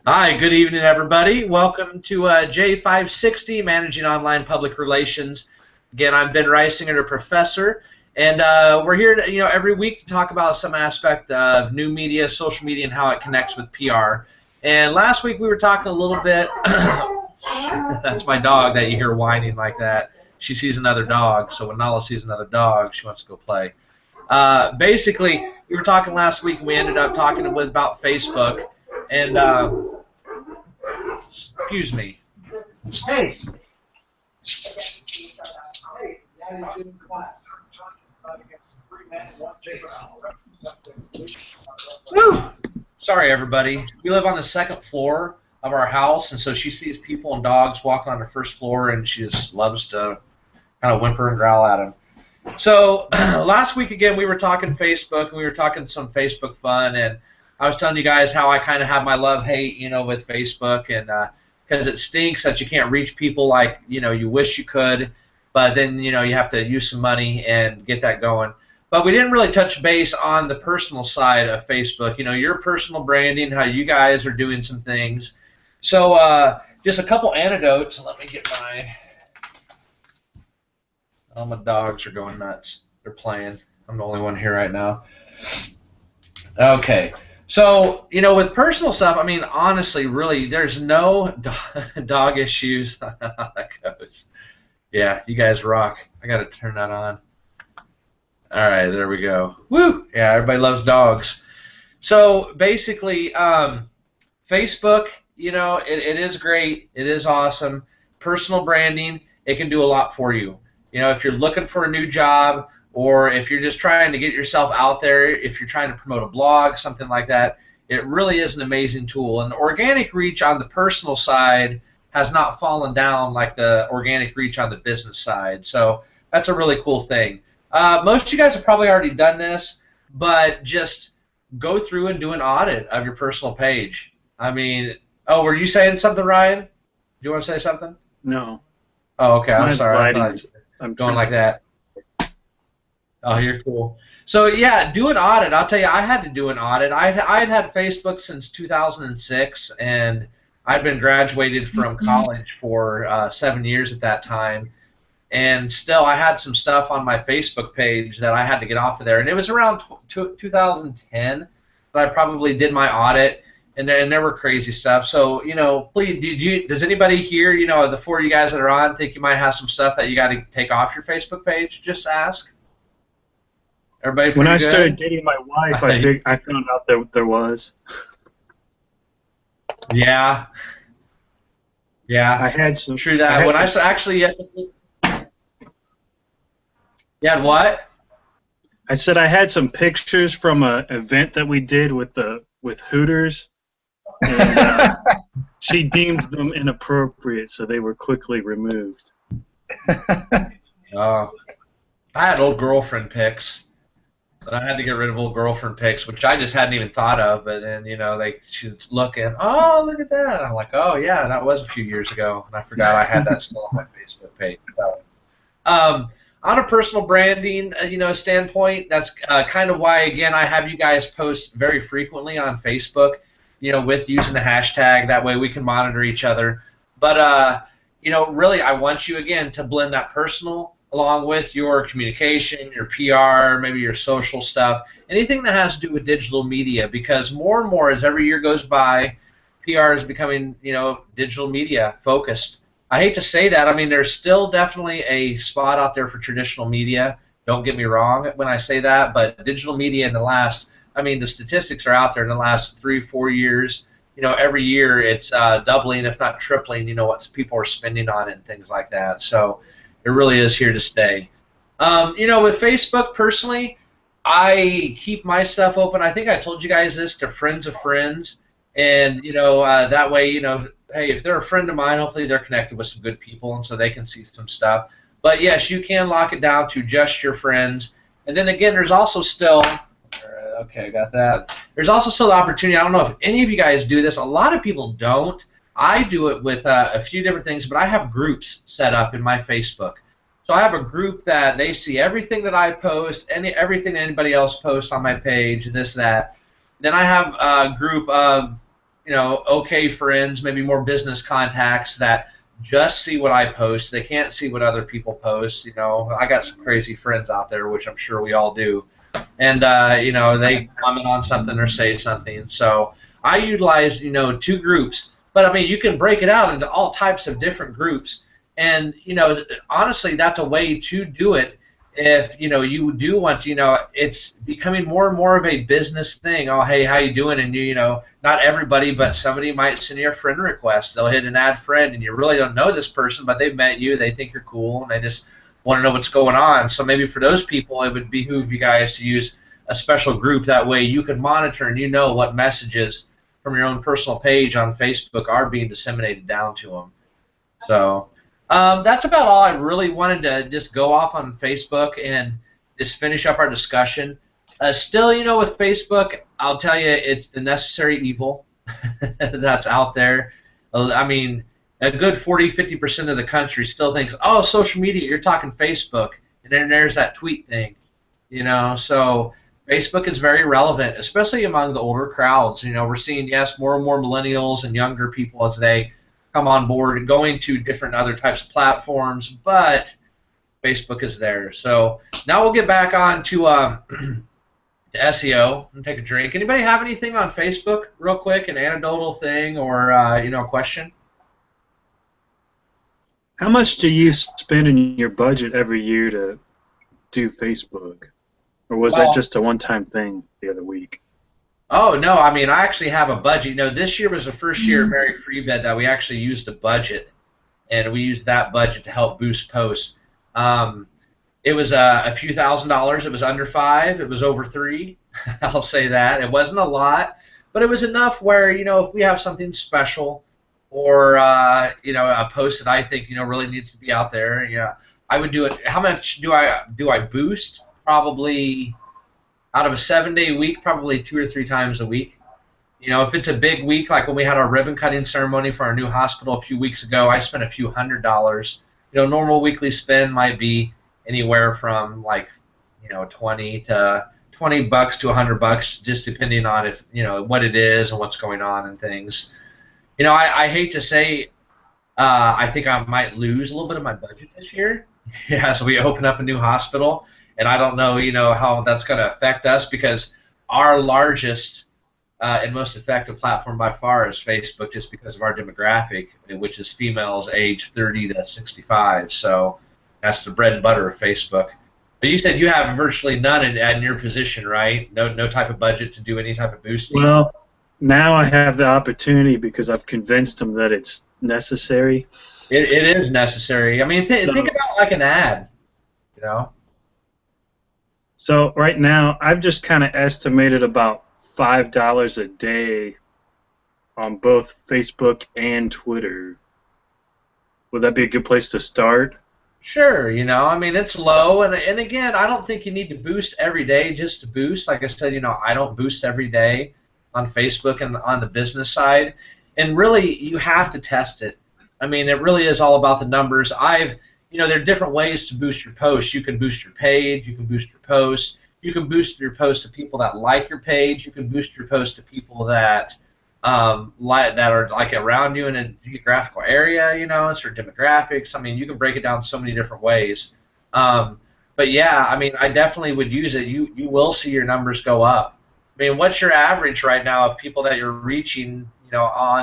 Hi, good evening, everybody. Welcome to J560, Managing Online Public Relations. Again, I'm Ben Reisinger, a professor, and we're here every week to talk about some aspect of new media, social media, and how it connects with PR. And last week we were talking a little bit. That's my dog that you hear whining like that. She sees another dog, so when Nala sees another dog, she wants to go play. Basically, we were talking last week, and we ended up talking about Facebook, and excuse me. Hey. Woo! Sorry, everybody. We live on the second floor of our house, and so she sees people and dogs walking on the first floor, and she just loves to kind of whimper and growl at them. So last week, again, we were talking Facebook, and we were talking some Facebook fun, and I was telling you guys how I kind of have my love-hate, with Facebook, and because it stinks that you can't reach people like, you wish you could, but then, you have to use some money and get that going. But we didn't really touch base on the personal side of Facebook, your personal branding, how you guys are doing some things. So just a couple anecdotes. Let me get my dogs are going nuts. They're playing. I'm the only one here right now. Okay. So, with personal stuff, I mean, honestly, really, there's no dog issues. How that goes. Yeah, you guys rock. I got to turn that on. All right, there we go. Woo! Yeah, everybody loves dogs. So, basically, Facebook, it is great. It is awesome. Personal branding, it can do a lot for you. If you're looking for a new job, or if you're just trying to get yourself out there, if you're trying to promote a blog, something like that, it really is an amazing tool. And the organic reach on the personal side has not fallen down like the organic reach on the business side. So that's a really cool thing. Most of you guys have probably already done this, but just go through and do an audit of your personal page. I mean, oh, were you saying something, Ryan? Do you want to say something? No. Oh, okay. I'm sorry. I'm going like that. Oh, you're cool. So yeah, do an audit. I'll tell you, I had to do an audit. I'd had Facebook since 2006, and I'd been graduated from college for 7 years at that time, and still I had some stuff on my Facebook page that I had to get off of there. And it was around 2010 that I probably did my audit, and there were crazy stuff. So please, does anybody here, the four of you guys that are on, think you might have some stuff that you got to take off your Facebook page? Just ask. Everybody when I good? started dating my wife, I found out that there was. Yeah. Yeah. I had some. True that. You had what? I said I had some pictures from an event that we did with Hooters, and she deemed them inappropriate, so they were quickly removed. I had old girlfriend pics. I had to get rid of old girlfriend pics, which I just hadn't even thought of. But then, she's looking, oh, look at that. I'm like, oh, yeah, that was a few years ago. And I forgot I had that still on my Facebook page. So, on a personal branding, standpoint, that's kind of why, again, I have you guys post very frequently on Facebook, with using the hashtag. That way we can monitor each other. But, really, I want you, again, to blend that personal along with your communication, your PR, maybe your social stuff, anything that has to do with digital media, because more and more as every year goes by, PR is becoming, digital media focused. I hate to say that. I mean, there's still definitely a spot out there for traditional media. Don't get me wrong when I say that, but digital media in the statistics are out there in the last 3-4 years. Every year it's doubling, if not tripling, what people are spending on it and things like that. So it really is here to stay. With Facebook, personally, I keep my stuff open. I think I told you guys this, to friends of friends. And, that way, hey, if they're a friend of mine, hopefully they're connected with some good people, and so they can see some stuff. But, yes, you can lock it down to just your friends. And then, again, there's also still, okay, got that. There's also still the opportunity. I don't know if any of you guys do this. A lot of people don't. I do it with a few different things, but I have groups set up in my Facebook. So I have a group that they see everything that I post, everything anybody else posts on my page, this, that. Then I have a group of okay friends, maybe more business contacts that just see what I post. They can't see what other people post. I got some crazy friends out there, which I'm sure we all do. And, they comment on something or say something. So I utilize, two groups. But, I mean, you can break it out into all types of different groups. And, honestly, that's a way to do it if, you do want to, it's becoming more and more of a business thing. Oh, hey, how you doing? And, not everybody, but somebody might send you a friend request. They'll hit an add friend, and you really don't know this person, but they've met you. They think you're cool, and they just want to know what's going on. So maybe for those people, it would behoove you guys to use a special group. That way you can monitor and what messages from your own personal page on Facebook are being disseminated down to them. So that's about all I really wanted to just go off on Facebook and just finish up our discussion. Still, with Facebook, I'll tell you, it's the necessary evil that's out there. I mean, a good 40–50% of the country still thinks, oh, social media, you're talking Facebook, and then there's that tweet thing, So Facebook is very relevant, especially among the older crowds. We're seeing, yes, more and more millennials and younger people as they come on board and going to different other types of platforms, but Facebook is there. So now we'll get back on to SEO and take a drink. Anybody have anything on Facebook real quick, an anecdotal thing or, a question? How much do you spend in your budget every year to do Facebook? Or was that just a one-time thing the other week? Oh, no. I mean, I actually have a budget. This year was the first year at Mary Free Bed that we actually used a budget, and we used that budget to help boost posts. It was a few $1,000s. It was under $5. It was over $3. I'll say that. It wasn't a lot, but it was enough where, if we have something special or, a post that I think, really needs to be out there, I would do it. How much do I boost? Probably out of a 7-day week, probably 2 or 3 times a week. If it's a big week, like when we had our ribbon cutting ceremony for our new hospital a few weeks ago, I spent a few $100s. Normal weekly spend might be anywhere from like, $20 to $20 to $100, just depending on if what it is and what's going on and things. I hate to say, I think I might lose a little bit of my budget this year as we open up a new hospital, and I don't know, how that's going to affect us because our largest and most effective platform by far is Facebook, just because of our demographic, which is females aged 30 to 65. So that's the bread and butter of Facebook. But you said you have virtually none in your position, right? No type of budget to do any type of boosting? Well, now I have the opportunity because I've convinced them that it's necessary. It is necessary. I mean, think about like an ad, So right now, I've just kind of estimated about $5 a day on both Facebook and Twitter. Would that be a good place to start? Sure, I mean, it's low, and again, I don't think you need to boost every day just to boost. Like I said, I don't boost every day on Facebook and on the business side, and really, you have to test it. I mean, it really is all about the numbers. There are different ways to boost your posts. You can boost your page, you can boost your posts, you can boost your post to people that like your page, you can boost your post to people that are like around you in a geographical area, certain demographics. I mean, you can break it down so many different ways. But yeah, I mean, I definitely would use it. You will see your numbers go up. I mean, what's your average right now of people that you're reaching,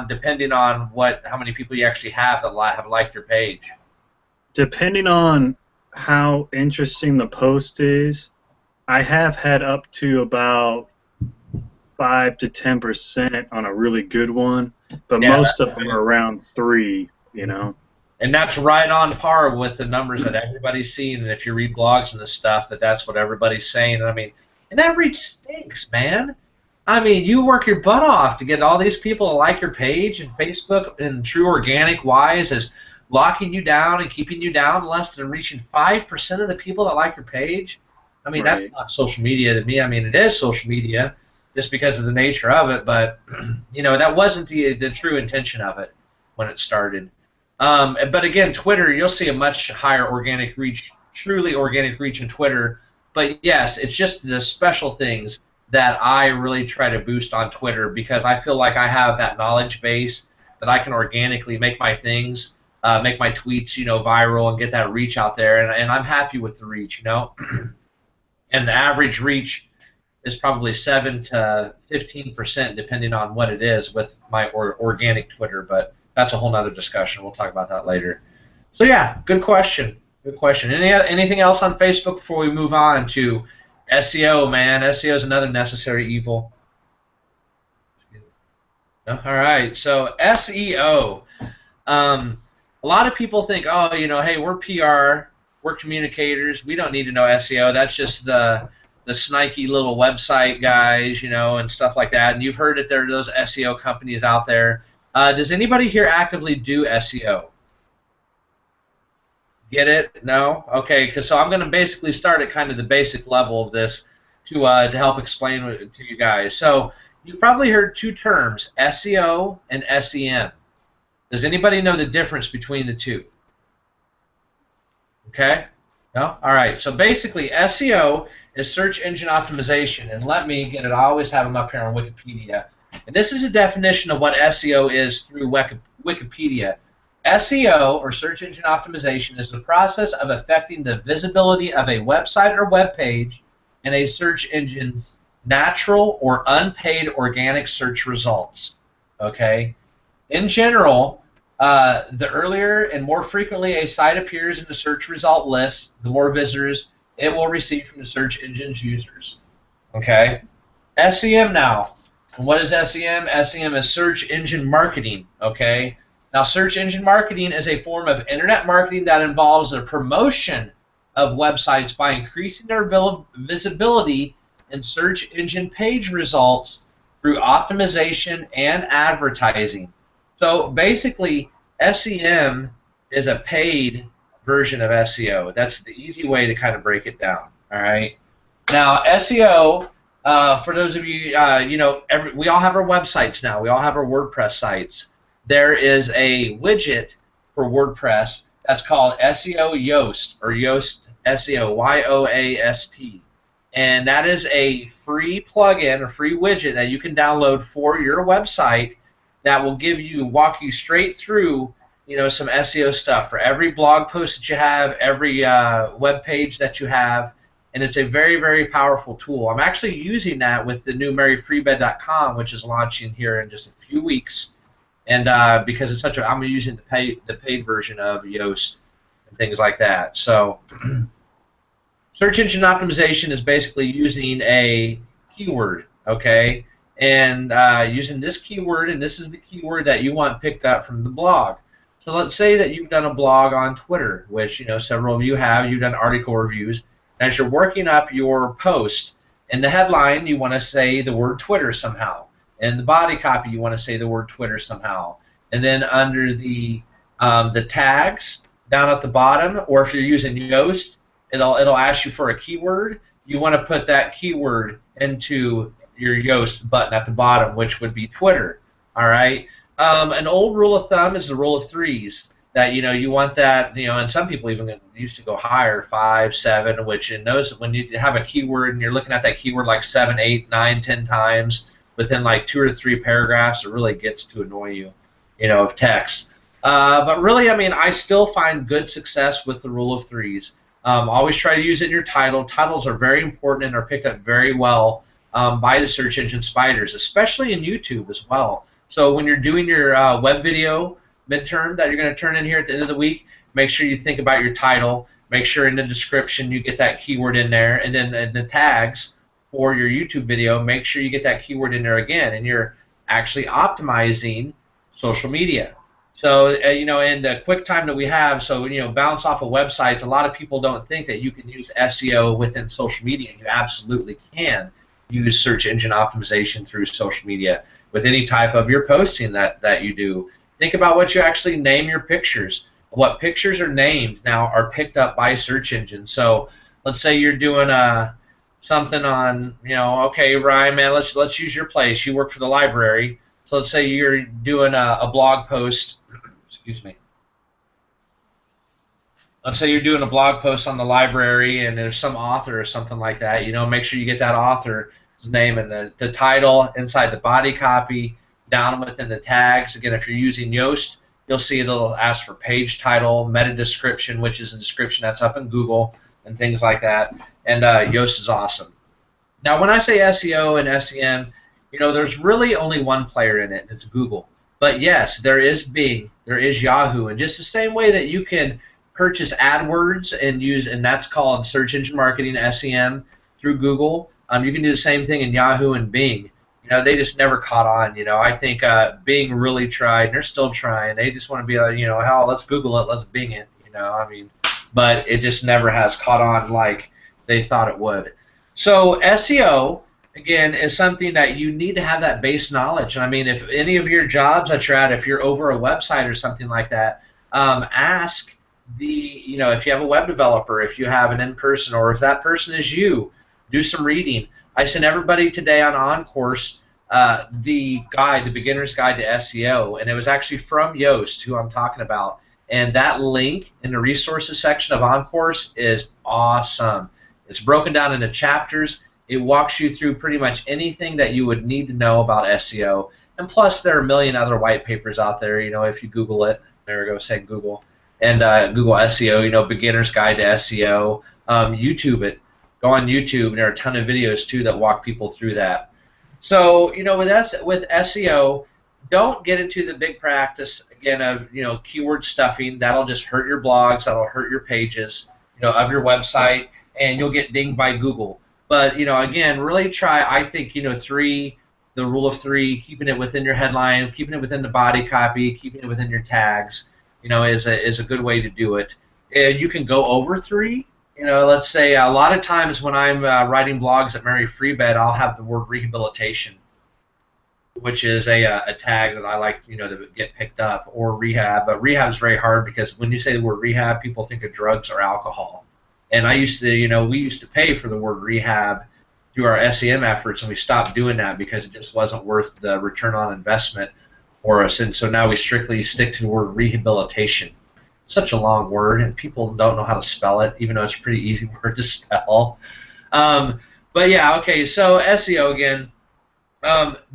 depending on how many people you actually have that have liked your page? Depending on how interesting the post is, I have had up to about 5 to 10% on a really good one, but most of them are around 3, And that's right on par with the numbers that everybody's seeing. And if you read blogs and this stuff, that's what everybody's saying. And I mean, and that reach stinks, man. I mean, you work your butt off to get all these people to like your page, and Facebook, in true organic wise, is locking you down and keeping you down less than reaching 5% of the people that like your page. I mean, That's not social media to me. I mean, it is social media just because of the nature of it, but that wasn't the true intention of it when it started. But again, Twitter, you'll see a much higher organic reach, truly organic reach in Twitter. But yes, it's just the special things that I really try to boost on Twitter, because I feel like I have that knowledge base that I can organically make my things, make my tweets, viral and get that reach out there, and I'm happy with the reach. And the average reach is probably 7 to 15%, depending on what it is with my organic Twitter. But that's a whole nother discussion. We'll talk about that later. So yeah, good question. Good question. Anything else on Facebook before we move on to SEO? Man, SEO is another necessary evil. All right. So SEO. A lot of people think, oh, hey, we're PR, we're communicators, we don't need to know SEO. That's just the sniky little website guys, and stuff like that. And you've heard that there are those SEO companies out there. Does anybody here actively do SEO? Get it? No? Okay, so I'm going to basically start at kind of the basic level of this to help explain it to you guys. So you've probably heard two terms, SEO and SEM. Does anybody know the difference between the two? Okay? No? All right. So basically, SEO is search engine optimization. And let me get it. I always have them up here on Wikipedia. And this is a definition of what SEO is through Wikipedia. SEO, or search engine optimization, is the process of affecting the visibility of a website or web page in a search engine's natural or unpaid organic search results. Okay? In general, the earlier and more frequently a site appears in the search result list, the more visitors it will receive from the search engine's users. Okay? SEM now. And what is SEM? SEM is search engine marketing. Okay? Now, search engine marketing is a form of internet marketing that involves the promotion of websites by increasing their visibility in search engine page results through optimization and advertising. So basically, SEM is a paid version of SEO. That's the easy way to kind of break it down. All right. Now, SEO, for those of you, we all have our websites now. We all have our WordPress sites. There is a widget for WordPress that's called SEO Yoast, or Yoast SEO, Y-O-A-S-T. And that is a free plugin or free widget that you can download for your website that will walk you straight through, some SEO stuff for every blog post that you have, every web page that you have, and it's a very, very powerful tool. I'm actually using that with the new MaryFreebed.com, which is launching here in just a few weeks, and because it's I'm using the paid version of Yoast and things like that. So, search engine optimization is basically using a keyword, okay? And using this keyword, and this is the keyword that you want picked up from the blog. So let's say that you've done a blog on Twitter, which several of you have. You've done article reviews. And as you're working up your post, in the headline you want to say the word Twitter somehow. In the body copy you want to say the word Twitter somehow. And then under the tags down at the bottom, or if you're using Yoast, it'll ask you for a keyword. You want to put that keyword into your Yoast button at the bottom, which would be Twitter. All right. An old rule of thumb is the rule of threes. That you want that, and some people even used to go higher, 5, 7, which in those, when you have a keyword and you're looking at that keyword like 7, 8, 9, 10 times within like 2 or 3 paragraphs, it really gets to annoy you, of text. But really, I still find good success with the rule of threes. Always try to use it in your title. Titles are very important and are picked up very well by the search engine spiders, especially in YouTube as well. So when you're doing your web video midterm that you're going to turn in here at the end of the week, make sure you think about your title. Make sure in the description you get that keyword in there, and then the tags for your YouTube video, make sure you get that keyword in there again, and you're actually optimizing social media. So, in the quick time that we have, so, bounce off of websites, a lot of people don't think that you can use SEO within social media, and you absolutely can use search engine optimization through social media with any type of your posting that you do. Think about what you actually name your pictures. What pictures are named now are picked up by search engines. So let's say you're doing something on, okay, Ryan, man, let's use your place. You work for the library. So let's say you're doing a blog post. Excuse me. Let's say you're doing a blog post on the library, and there's some author or something like that. Make sure you get that author. name and the title, inside the body copy, down within the tags. Again, if you're using Yoast, you'll see it'll ask for page title, meta description, which is a description that's up in Google, and things like that. And Yoast is awesome. Now, when I say SEO and SEM, there's really only one player in it, and it's Google. But yes, there is Bing, there is Yahoo, and just the same way that you can purchase AdWords and that's called search engine marketing, SEM, through Google. You can do the same thing in Yahoo and Bing. They just never caught on. I think Bing really tried, and they're still trying. They just want to be like, hell, let's Google it, let's Bing it. But it just never has caught on like they thought it would. So SEO, again, is something that you need to have that base knowledge. And if any of your jobs that you're at, if you're over a website or something like that, ask if you have a web developer, if you have an in-person, or if that person is you, do some reading. I sent everybody today on OnCourse the beginner's guide to SEO, and it was actually from Yoast, who I'm talking about. And that link in the resources section of OnCourse is awesome. It's broken down into chapters. It walks you through pretty much anything that you would need to know about SEO. And plus, there are a million other white papers out there. If you Google it, there we go, say Google, and Google SEO, beginner's guide to SEO. YouTube it. Go on YouTube, and there are a ton of videos too that walk people through that. So, with SEO, don't get into the big practice again of keyword stuffing. That'll just hurt your blogs. That'll hurt your pages, of your website, and you'll get dinged by Google. But again, really try. I think the rule of three, keeping it within your headline, keeping it within the body copy, keeping it within your tags, is a good way to do it. And you can go over three. Let's say a lot of times when I'm writing blogs at Mary Free Bed, I'll have the word rehabilitation, which is a tag that I like, to get picked up, or rehab. But rehab is very hard because when you say the word rehab, people think of drugs or alcohol. And we used to pay for the word rehab through our SEM efforts, and we stopped doing that because it just wasn't worth the return on investment for us. And so now we strictly stick to the word rehabilitation. Such a long word, and people don't know how to spell it, even though it's a pretty easy word to spell. But yeah, okay, so SEO again,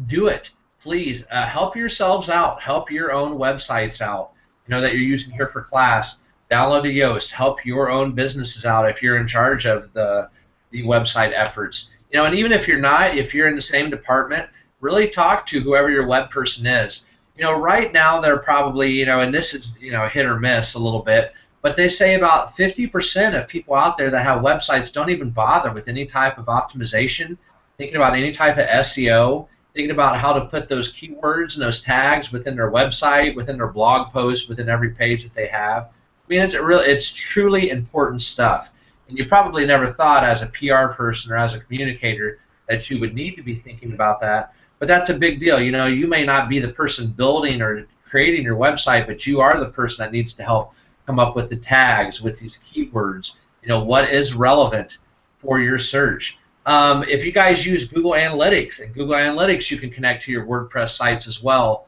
do it. Please help yourselves out. Help your own websites out, that you're using here for class. Download a Yoast. Help your own businesses out if you're in charge of the website efforts. And even if you're not, if you're in the same department, really talk to whoever your web person is. Right now they're probably, and this is, hit or miss a little bit, but they say about 50% of people out there that have websites don't even bother with any type of optimization, thinking about any type of SEO, thinking about how to put those keywords and those tags within their website, within their blog post, within every page that they have. It's truly important stuff. And you probably never thought as a PR person or as a communicator that you would need to be thinking about that. But that's a big deal. You may not be the person building or creating your website, but you are the person that needs to help come up with the tags, with these keywords. What is relevant for your search. If you guys use Google Analytics, and Google Analytics you can connect to your WordPress sites as well.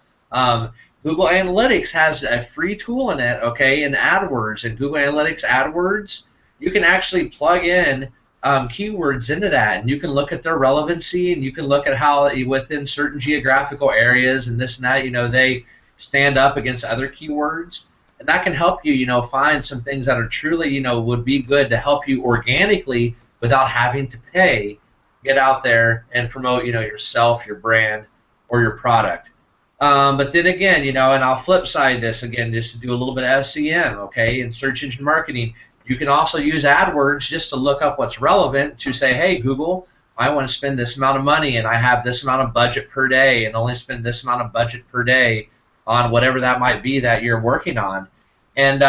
Google Analytics has a free tool in it, okay, in AdWords. And Google Analytics AdWords, you can actually plug in keywords into that, and you can look at their relevancy, and you can look at how within certain geographical areas and this and that, they stand up against other keywords, and that can help you, find some things that are truly, would be good to help you organically without having to pay, get out there and promote, yourself, your brand, or your product. But then again, and I'll flip side this again just to do a little bit of SEM, okay, and search engine marketing. You can also use AdWords just to look up what's relevant to say, hey, Google, I want to spend this amount of money, and I have this amount of budget per day, and only spend this amount of budget per day on whatever that might be that you're working on. And,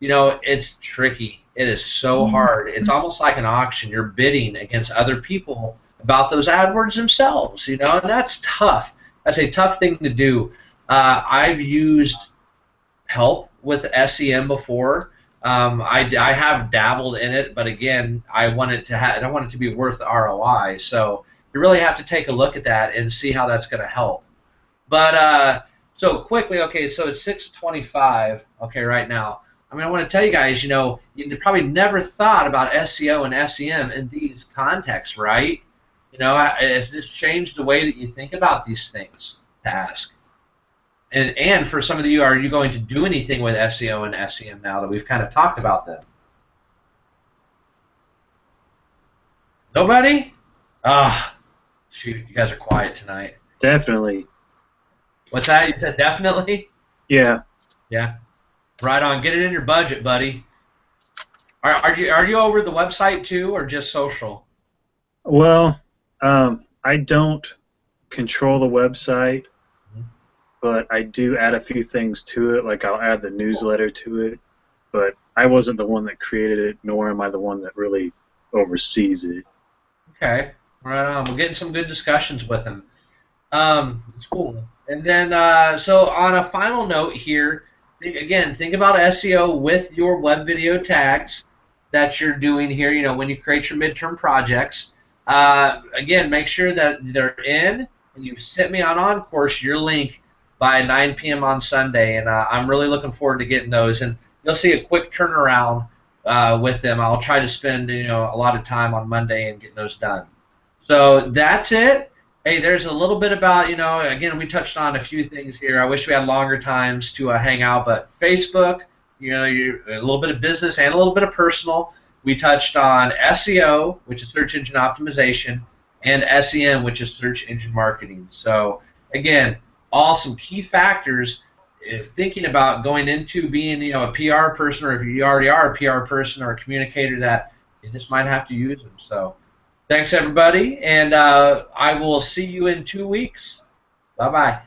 it's tricky. It is so hard. It's almost like an auction. You're bidding against other people about those AdWords themselves, and that's tough. That's a tough thing to do. I've used help with SEM before. I have dabbled in it, but again, I want it to be worth the ROI. So you really have to take a look at that and see how that's going to help. But so quickly, okay, so it's 6:25, okay, right now. I want to tell you guys, you probably never thought about SEO and SEM in these contexts, right? You know, it's just changed the way that you think about these things to ask. And for some of you, are you going to do anything with SEO and SEM now that we've kind of talked about them? Nobody? Ah, shoot, you guys are quiet tonight. Definitely. What's that? You said definitely? Yeah. Yeah. Right on. Get it in your budget, buddy. Are you over the website too, or just social? Well, I don't control the website, but I do add a few things to it. Like I'll add the newsletter to it, but I wasn't the one that created it, nor am I the one that really oversees it. Okay. Right on. We're getting some good discussions with him. It's cool. And then, so on a final note here, think about SEO with your web video tags that you're doing here. You know, when you create your midterm projects, again, make sure that they're in, and you sent me on Course your link by 9 p.m. on Sunday, and I'm really looking forward to getting those. And you'll see a quick turnaround with them. I'll try to spend a lot of time on Monday and get those done. So that's it. Hey, there's a little bit about, again, we touched on a few things here. I wish we had longer times to hang out, but Facebook, a little bit of business and a little bit of personal. We touched on SEO, which is search engine optimization, and SEM, which is search engine marketing. So, again, all some key factors if thinking about going into being, a PR person, or if you already are a PR person or a communicator, that you just might have to use them. So, thanks, everybody, and I will see you in 2 weeks. Bye-bye.